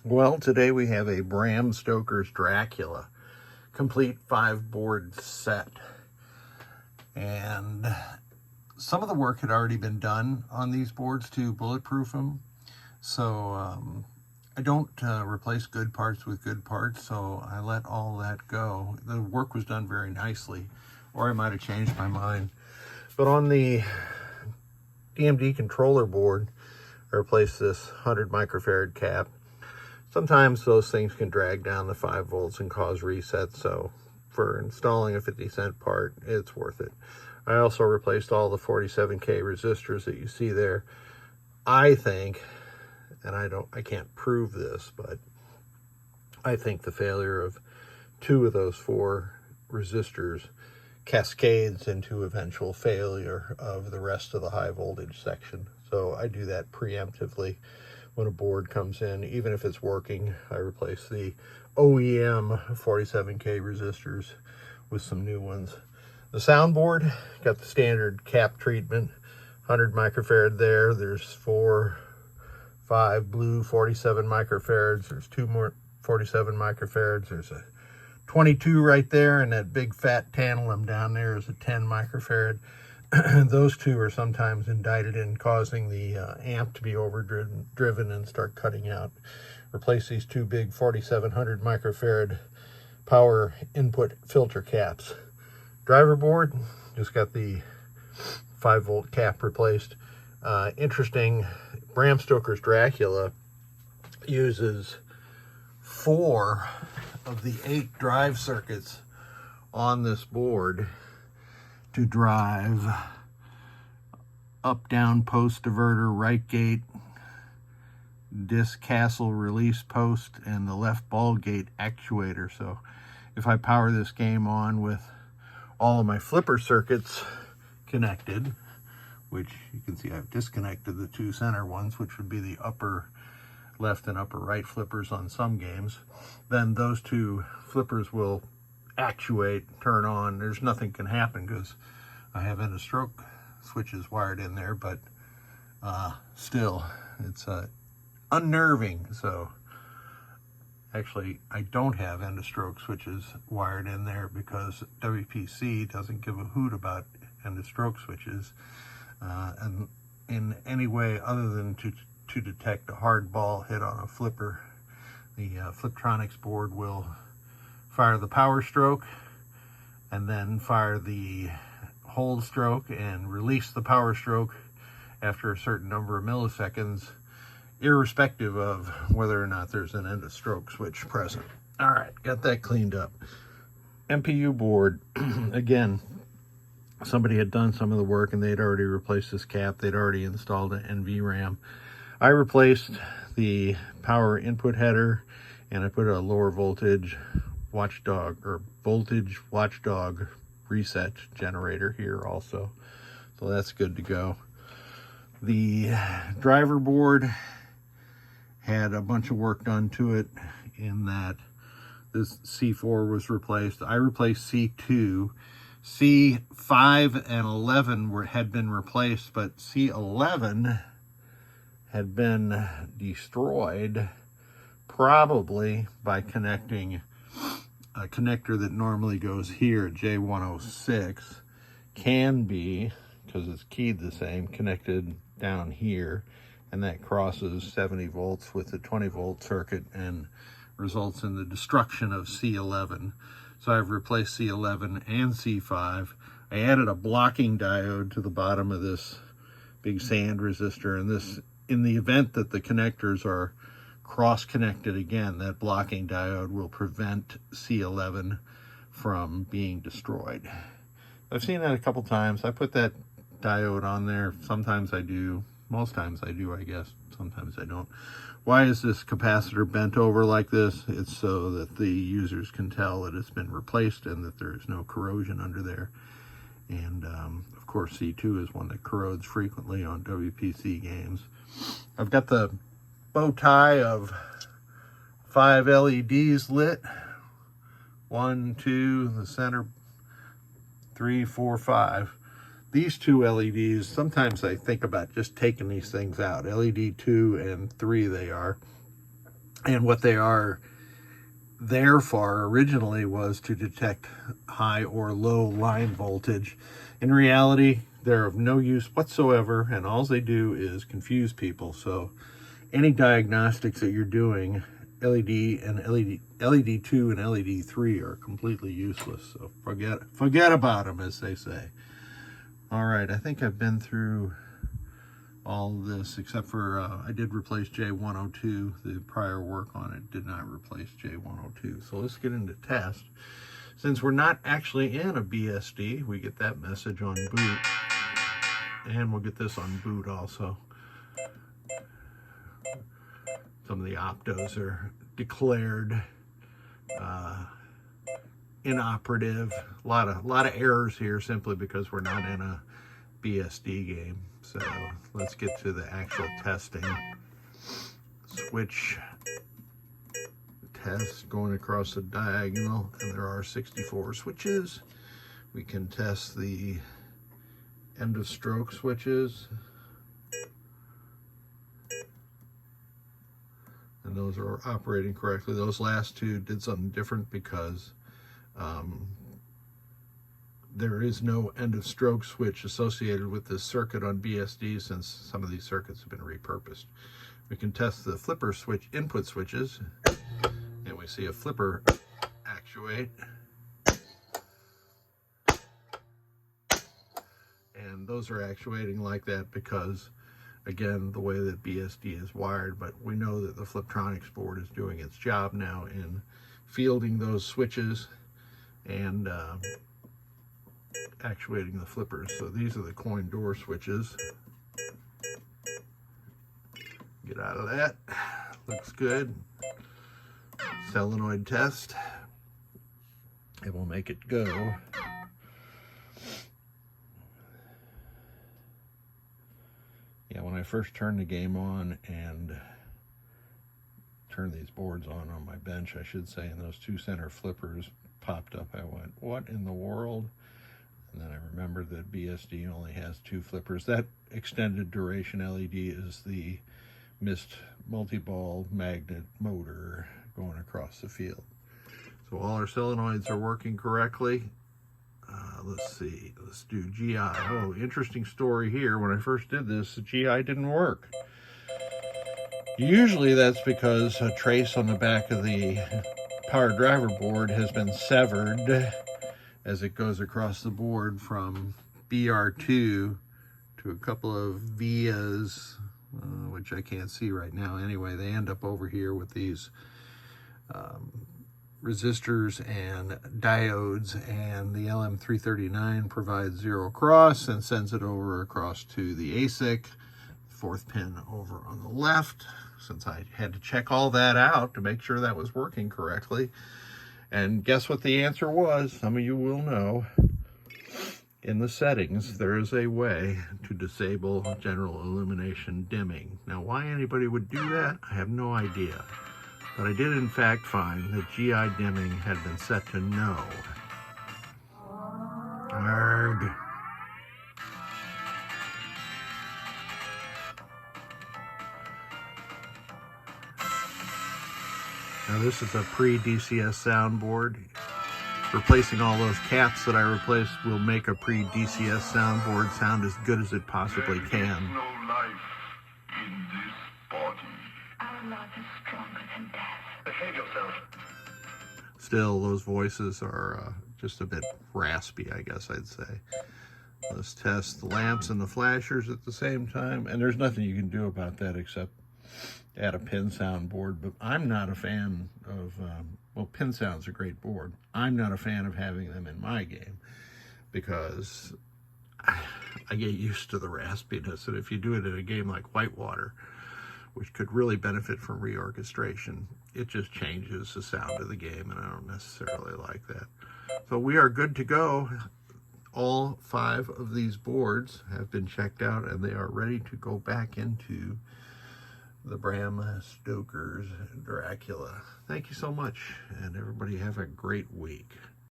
Well, today we have a Bram Stoker's Dracula complete 5-board set. And some of the work had already been done on these boards to bulletproof them. So I don't replace good parts with good parts, so I let all that go. The work was done very nicely, or I might have changed my mind. But on the DMD controller board, I replaced this 100 microfarad cap. Sometimes those things can drag down the 5 volts and cause resets, so for installing a 50-cent part, it's worth it. I also replaced all the 47K resistors that you see there. I think, and I can't prove this, but I think the failure of 2 of those 4 resistors cascades into eventual failure of the rest of the high voltage section. So I do that preemptively. When a board comes in, even if it's working, I replace the OEM 47K resistors with some new ones. The soundboard got the standard cap treatment, 100 microfarad there. There's 4, 5 blue 47 microfarads. There's 2 more 47 microfarads. There's a 22 right there, and that big fat tantalum down there is a 10 microfarad. Those 2 are sometimes indicted in causing the amp to be overdriven and start cutting out. Replace these 2 big 4700 microfarad power input filter caps. Driver board, just got the 5-volt cap replaced. Interesting, Bram Stoker's Dracula uses 4 of the 8 drive circuits on this board to drive up-down post diverter, right gate, disc castle release post, and the left ball gate actuator. So if I power this game on with all of my flipper circuits connected, which you can see I've disconnected the 2 center ones, which would be the upper left and upper right flippers on some games, then those 2 flippers will actuate, turn on. There's nothing can happen because I have end of stroke switches wired in there, but still it's unnerving. So actually I don't have end of stroke switches wired in there because WPC doesn't give a hoot about end of stroke switches and in any way other than to detect a hard ball hit on a flipper. The Fliptronics board will fire the power stroke and then fire the hold stroke and release the power stroke after a certain number of milliseconds, irrespective of whether or not there's an end of stroke switch present. All right, got that cleaned up. MPU board, again, somebody had done some of the work and they'd already replaced this cap. They'd already installed an NVRAM. I replaced the power input header and I put a lower voltage watchdog or voltage watchdog reset generator here also. So that's good to go. The driver board had a bunch of work done to it in that this C4 was replaced. I replaced C2. C5 and 11 had been replaced, but C11 had been destroyed, probably by connecting a connector that normally goes here, J106, can be, because it's keyed the same, connected down here, and that crosses 70 volts with the 20 volt circuit and results in the destruction of C11. So I've replaced C11 and C5. I added a blocking diode to the bottom of this big sand resistor, and this, in the event that the connectors are cross-connected again, that blocking diode will prevent C11 from being destroyed. I've seen that a couple times. I put that diode on there. Sometimes I do. Most times I do, I guess. Sometimes I don't. Why is this capacitor bent over like this? It's so that the users can tell that it's been replaced and that there is no corrosion under there. And of course C2 is one that corrodes frequently on WPC games. I've got the bow tie of 5 LEDs lit. 1, 2, the center, 3, 4, 5. These 2 LEDs, sometimes I think about just taking these things out. LED 2 and 3 they are. And what they are there for originally was to detect high or low line voltage. In reality, they're of no use whatsoever, and all they do is confuse people. So any diagnostics that you're doing, LED and LED2 and LED3 are completely useless. So forget about them, as they say. All right, I think I've been through all of this, except for I did replace J102. The prior work on it did not replace J102. So let's get into test. Since we're not actually in a BSD, we get that message on boot, and we'll get this on boot also. Some of the optos are declared inoperative. A lot of errors here simply because we're not in a BSD game. So let's get to the actual testing. Switch test going across the diagonal, and there are 64 switches. We can test the end of stroke switches, and those are operating correctly. Those last two did something different because there is no end of stroke switch associated with this circuit on BSD, since some of these circuits have been repurposed. We can test the flipper switch input switches, and we see a flipper actuate, and those are actuating like that because, again, the way that BSD is wired. But we know that the Fliptronics board is doing its job now in fielding those switches and actuating the flippers. So these are the coin door switches. Get out of that. Looks good. Solenoid test. And we'll make it go. Yeah, when I first turned the game on and turned these boards on my bench, I should say, and those two center flippers popped up, I went, what in the world? And then I remembered that BSD only has two flippers. That extended duration LED is the missed multi-ball magnet motor going across the field. So all our solenoids are working correctly. Let's see, let's do GI. Oh, interesting story here. When I first did this, the GI didn't work. Usually that's because a trace on the back of the power driver board has been severed as it goes across the board from BR2 to a couple of vias, which I can't see right now. Anyway, they end up over here with these resistors and diodes, and the LM339 provides zero cross and sends it over across to the ASIC, fourth pin over on the left, since I had to check all that out to make sure that was working correctly. And guess what the answer was? Some of you will know. In the settings, there is a way to disable general illumination dimming. Now, why anybody would do that, I have no idea. But I did in fact find that GI dimming had been set to no. Arg. Now this is a pre-DCS soundboard. Replacing all those caps that I replaced will make a pre-DCS soundboard sound as good as it possibly can. No life in this body. Our love is stronger than death. Behave yourself. Still, those voices are just a bit raspy, I guess I'd say. Let's test the lamps and the flashers at the same time, and there's nothing you can do about that except add a pin sound board. But I'm not a fan of, well, pin sound's a great board. I'm not a fan of having them in my game because I get used to the raspiness, and if you do it in a game like Whitewater, which could really benefit from reorchestration, it just changes the sound of the game, and I don't necessarily like that. So we are good to go. All 5 of these boards have been checked out, and they are ready to go back into the Bram Stoker's Dracula. Thank you so much, and everybody have a great week.